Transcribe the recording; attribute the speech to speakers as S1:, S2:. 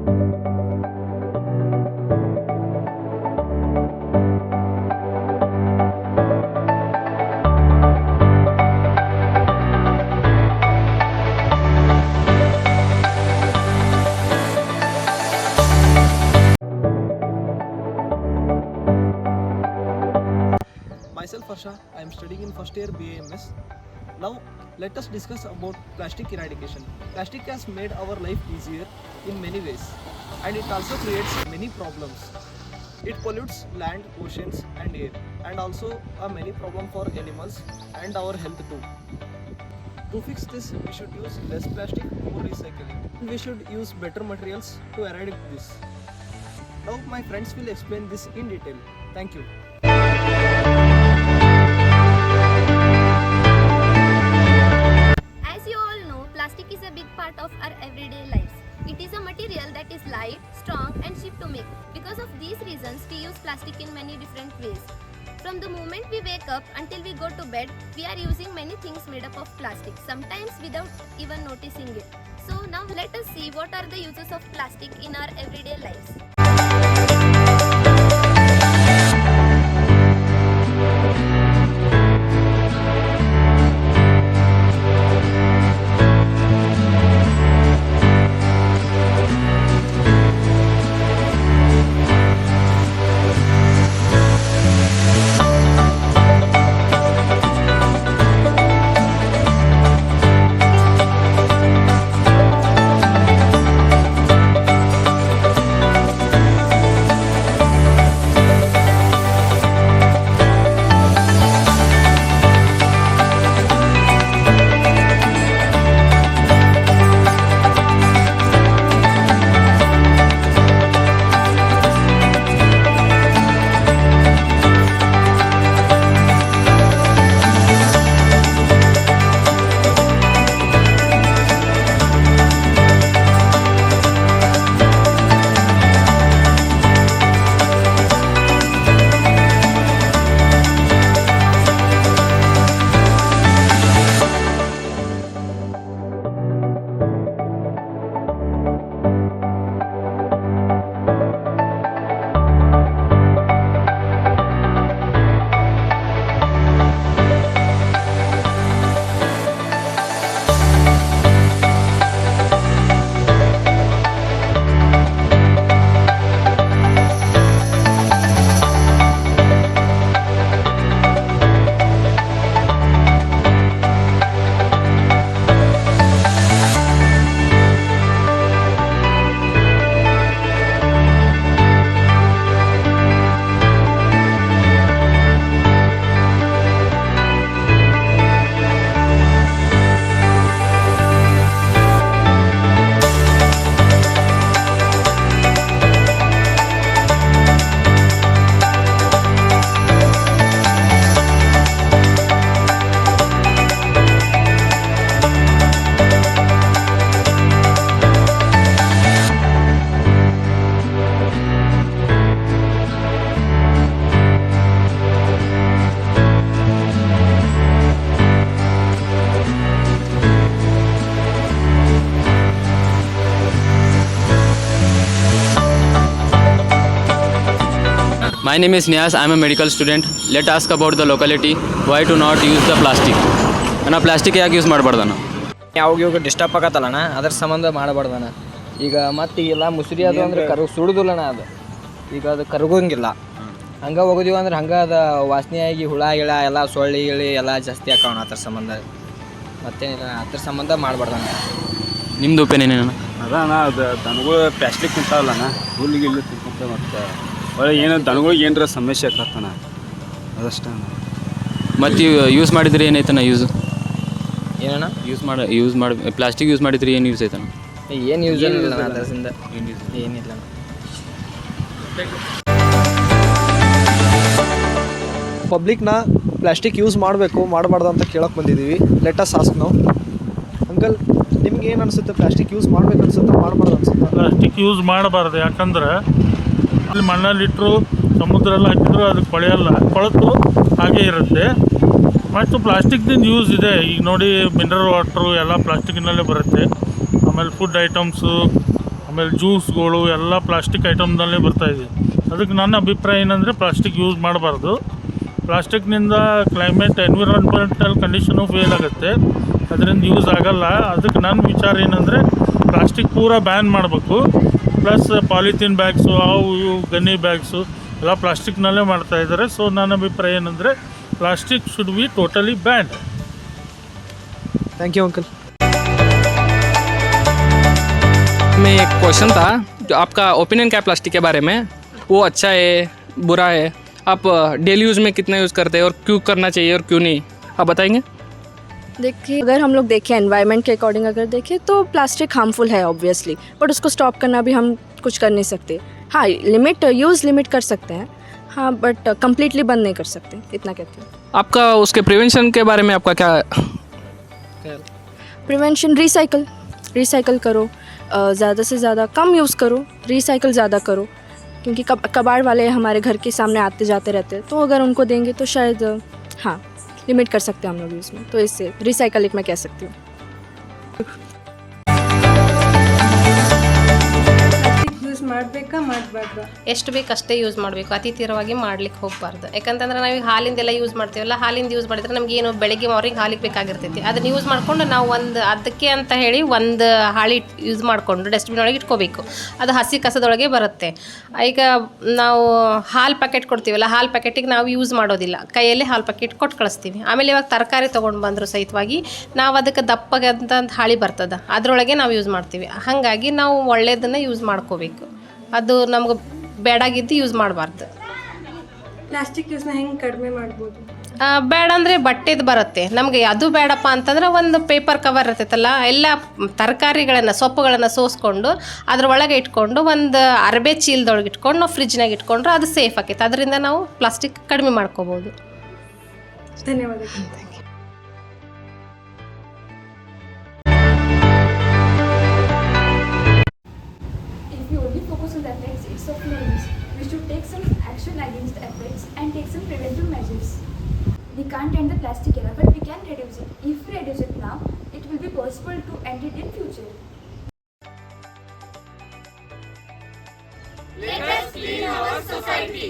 S1: Myself Harsha, I am studying in first year BAMS. Now let us discuss about plastic eradication. Plastic has made our life easier in many ways, and it also creates many problems. It pollutes land, oceans and air, and also a many problem for animals and our health too. To fix this, we should use less plastic, more recycling. We should use better materials to eradicate this. Now my friends will explain this in detail. Thank you.
S2: As you all know, plastic is a big part of our everyday lives. It is a material that is light, strong and cheap to make. Because of these reasons, we use plastic in many different ways. From the moment we wake up until we go to bed, we are using many things made up of plastic, sometimes without even noticing it. So now let us see what are the uses of plastic in our everyday lives.
S3: My name is Niaz. I am a medical student. Let us ask about the locality. Why to not use the plastic? ಅಣ್ಣ plastic ಯಾಕೆ use ಮಾಡಬಾರ್ದಣ್ಣ?
S4: ಯಾವಾಗ disturb ಆಗತ್ತಲ್ಲಣ್ಣ ಅದ್ರ ಸಂಬಂಧ ಮಾಡಬಾರ್ದಣ್ಣ. ಈಗ ಮತ್ತೆ ಈಗೆಲ್ಲ ಮುಸುರಿ ಅದು ಅಂದರೆ ಸುಡುದಿಲ್ಲಣ್ಣ. ಅದು ಈಗ ಅದು ಕರಗೋಂಗಿಲ್ಲ. ಹಂಗೆ ಹೋಗೋದಿವ ಅಂದ್ರೆ ಹಂಗೆ ಅದು ವಾಸನೆಯಾಗಿ ಹುಳ ಗಿಳ ಎಲ್ಲ ಸೊಳ್ಳಿ ಗಿಳಿ ಎಲ್ಲ ಜಾಸ್ತಿ ಹಾಕೋಣ. ಅದ್ರ ಸಂಬಂಧ ಮತ್ತೇನಿಲ್ಲ, ಅದ್ರ ಸಂಬಂಧ ಮಾಡಬಾರ್ದಣ್ಣ.
S3: ನಿಮ್ದು ಒಪಿನಿಯನ್ ಏನಣ್ಣ?
S5: ಅದಣ್ಣ, ಅದು ದನಗಳು ಪ್ಲಾಸ್ಟಿಕ್ ತಿಂತಾವಲ್ಲಣ್ಣ, ಹುಲ್ಲಿಗೆ ಇಲ್ಲಿ ತಿಂತ ಮತ್ತು ಒಳ್ಳೆ ಏನೋ ದನಗಳಿಗೆ ಏನರ ಸಮಸ್ಯೆ ಆಕತ್ತಣ್ಣ, ಅದಷ್ಟೇ.
S3: ಮತ್ತು ಯೂಸ್ ಮಾಡಿದ್ರೆ ಏನೈತಣ್ಣ ಯೂಸ್?
S4: ಏನಣ್ಣ
S3: ಯೂಸ್ ಮಾಡಿ ಪ್ಲಾಸ್ಟಿಕ್ ಯೂಸ್ ಮಾಡಿದ್ರೆ ಏನು ಯೂಸ್ ಐತಣ್ಣ?
S4: ಏನು ಯೂಸ್ ಇಲ್ಲ ಅದರಿಂದ, ಏನಿಲ್ಲ.
S1: ಪಬ್ಲಿಕ್ನ ಪ್ಲಾಸ್ಟಿಕ್ ಯೂಸ್ ಮಾಡಬೇಕು ಮಾಡಬಾರ್ದು ಅಂತ ಕೇಳೋಕೆ ಬಂದಿದ್ದೀವಿ. ಲೆಟ್ ಅಸ್ ಆಸ್ಕ್ ನಾವು. ಅಂಕಲ್, ನಿಮ್ಗೆ ಏನು ಅನಿಸುತ್ತೆ? ಪ್ಲಾಸ್ಟಿಕ್ ಯೂಸ್ ಮಾಡ್ಬೇಕು ಅನ್ಸುತ್ತೆ, ಮಾಡಬಾರ್ದು ಅನ್ಸುತ್ತೆ?
S6: ಪ್ಲಾಸ್ಟಿಕ್ ಯೂಸ್ ಮಾಡಬಾರ್ದು. ಯಾಕಂದ್ರೆ ಅಲ್ಲಿ ಮಣ್ಣಲ್ಲಿಟ್ಟರು ಸಮುದ್ರೆಲ್ಲ ಹಾಕಿದ್ರು ಅದಕ್ಕೆ ಕೊಳೆಯಲ್ಲ, ಕೊಳೆತು ಹಾಗೇ ಇರುತ್ತೆ. ಮತ್ತು ಪ್ಲಾಸ್ಟಿಕ್ದಿಂದ ಯೂಸ್ ಇದೆ. ಈಗ ನೋಡಿ ಮಿನರಲ್ ವಾಟ್ರು ಎಲ್ಲ ಪ್ಲಾಸ್ಟಿಕ್ಕಿನಲ್ಲೇ ಬರುತ್ತೆ. ಆಮೇಲೆ ಫುಡ್ ಐಟಮ್ಸು, ಆಮೇಲೆ ಜ್ಯೂಸ್ಗಳು ಎಲ್ಲ ಪ್ಲಾಸ್ಟಿಕ್ ಐಟಮ್ನಲ್ಲೇ ಬರ್ತಾಯಿದೆ. ಅದಕ್ಕೆ ನನ್ನ ಅಭಿಪ್ರಾಯ ಏನಂದರೆ ಪ್ಲಾಸ್ಟಿಕ್ ಯೂಸ್ ಮಾಡಬಾರ್ದು. ಪ್ಲಾಸ್ಟಿಕ್ನಿಂದ ಕ್ಲೈಮೇಟ್ ಎನ್ವಿರಾನ್ಮೆಂಟಲ್ ಕಂಡೀಷನು ಫೇಲ್ ಆಗುತ್ತೆ, ಅದರಿಂದ ಯೂಸ್ ಆಗಲ್ಲ. ಅದಕ್ಕೆ ನನ್ನ ವಿಚಾರ ಏನಂದರೆ ಪ್ಲಾಸ್ಟಿಕ್ ಪೂರ ಬ್ಯಾನ್ ಮಾಡಬೇಕು. ಪ್ಲಸ್ ಪಾಲಿಥೀನ್ ಬ್ಯಾಗ್ಸು, ಅವು ಇವು ಗನ್ನಿ ಬ್ಯಾಗ್ಸು ಎಲ್ಲ ಪ್ಲಾಸ್ಟಿಕ್ನಲ್ಲೇ ಮಾಡ್ತಾಯಿದ್ದಾರೆ. ಸೊ ನನ್ನ ಅಭಿಪ್ರಾಯ ಏನಂದರೆ plastic should be totally banned.
S1: Thank you uncle.
S7: में एक क्वेश्चन था, जो आपका ओपिनियन क्या है प्लास्टिक के बारे में? वो अच्छा है, बुरा है? आप डेली यूज़ में कितना यूज़ करते हैं और क्यों करना चाहिए और क्यों नहीं, आप बताएंगे?
S8: देखिए, अगर हम लोग देखें एनवायरनमेंट के अकॉर्डिंग अगर देखें तो प्लास्टिक हार्मफुल है ऑब्वियसली, बट उसको स्टॉप करना भी हम कुछ कर नहीं सकते. हाँ, लिमिट कर सकते हैं, हाँ, बट कम्प्लीटली बंद नहीं कर सकते, इतना कहते हैं.
S7: आपका उसके प्रिवेंशन के बारे में आपका क्या?
S8: प्रिवेंशन रिसाइकल करो, ज़्यादा से ज़्यादा कम यूज़ करो, रिसाइकल ज़्यादा करो, क्योंकि कबाड़ वाले हमारे घर के सामने आते जाते रहते हैं, तो अगर उनको देंगे तो शायद हाँ लिमिट कर सकते हैं हम लोग यूज़ में. तो इससे रिसाइकल एक मैं कह सकती हूँ.
S9: ಎಷ್ಟು ಬೇಕು ಅಷ್ಟೇ ಯೂಸ್ ಮಾಡಬೇಕು, ಅತಿ ತೀವ್ರವಾಗಿ ಮಾಡ್ಲಿಕ್ಕೆ ಹೋಗಬಾರ್ದು. ಯಾಕಂತಂದ್ರೆ ನಾವು ಈಗ ಹಾಲಿಂದೆಲ್ಲ ಯೂಸ್ ಮಾಡ್ತೀವಲ್ಲ, ಹಾಲಿಂದ ಯೂಸ್ ಮಾಡಿದ್ರೆ ನಮ್ಗೆ ಏನು ಬೆಳಗ್ಗೆ ಮಾರ್ನಿಂಗ್ ಹಾಲಿಗೆ ಬೇಕಾಗಿರ್ತೈತಿ, ಅದನ್ನ ಯೂಸ್ ಮಾಡಿಕೊಂಡು ನಾವು ಅದಕ್ಕೆ ಅಂತ ಹೇಳಿ ಒಂದು ಹಾಳಿ ಯೂಸ್ ಮಾಡಿಕೊಂಡು ಡಸ್ಟ್ಬಿನ್ ಒಳಗೆ ಇಟ್ಕೋಬೇಕು. ಅದು ಹಸಿ ಕಸದೊಳಗೆ ಬರುತ್ತೆ. ಈಗ ನಾವು ಹಾಲು ಪ್ಯಾಕೆಟ್ ಕೊಡ್ತೀವಲ್ಲ, ಹಾಲು ಪ್ಯಾಕೆಟಿಗೆ ನಾವು ಯೂಸ್ ಮಾಡೋದಿಲ್ಲ, ಕೈಯಲ್ಲೇ ಹಾಲು ಪ್ಯಾಕೆಟ್ ಕೊಟ್ಟು ಕಳಿಸ್ತೀವಿ. ಆಮೇಲೆ ಇವಾಗ ತರಕಾರಿ ತೊಗೊಂಡು ಬಂದರೂ ಸಹಿತವಾಗಿ ನಾವು ಅದಕ್ಕೆ ದಪ್ಪಗೆ ಅಂತ ಹಾಳಿ ಬರ್ತದೆ, ಅದರೊಳಗೆ ನಾವು ಯೂಸ್ ಮಾಡ್ತೀವಿ. ಹಾಗಾಗಿ ನಾವು ಒಳ್ಳೆಯದನ್ನು ಯೂಸ್ ಮಾಡ್ಕೋಬೇಕು, ಅದು ನಮ್ಗೆ ಬೇಡಾಗಿದ್ದು ಯೂಸ್ ಮಾಡಬಾರ್ದು.
S8: ಪ್ಲಾಸ್ಟಿಕ್ ಯೂಸ್ನ ಹೆಂಗೆ ಕಡಿಮೆ ಮಾಡ್ಬೋದು?
S9: ಬೇಡ ಅಂದರೆ ಬಟ್ಟೆದು ಬರುತ್ತೆ ನಮಗೆ. ಅದು ಬೇಡಪ್ಪ ಅಂತಂದ್ರೆ ಒಂದು ಪೇಪರ್ ಕವರ್ ಇರ್ತೈತಲ್ಲ, ಎಲ್ಲ ತರಕಾರಿಗಳನ್ನು ಸೊಪ್ಪುಗಳನ್ನು ಸೋಸ್ಕೊಂಡು ಅದ್ರ ಒಳಗೆ ಇಟ್ಕೊಂಡು ಒಂದು ಅರಬೆ ಚೀಲದೊಳಗೆ ಇಟ್ಕೊಂಡು ನಾವು ಫ್ರಿಜ್ನಾಗ ಇಟ್ಕೊಂಡ್ರೆ ಅದು ಸೇಫ್ ಆಕೈತೆ. ಅದರಿಂದ ನಾವು ಪ್ಲಾಸ್ಟಿಕ್ ಕಡಿಮೆ ಮಾಡ್ಕೋಬೋದು.
S8: ಧನ್ಯವಾದಗಳು.
S10: Focus on the effects it's of no use. We should take some action against the effects and take some preventive measures. We can't end the plastic era, but we can reduce it. If we reduce it now, it will be possible to end it in future.
S2: Let us clean our society.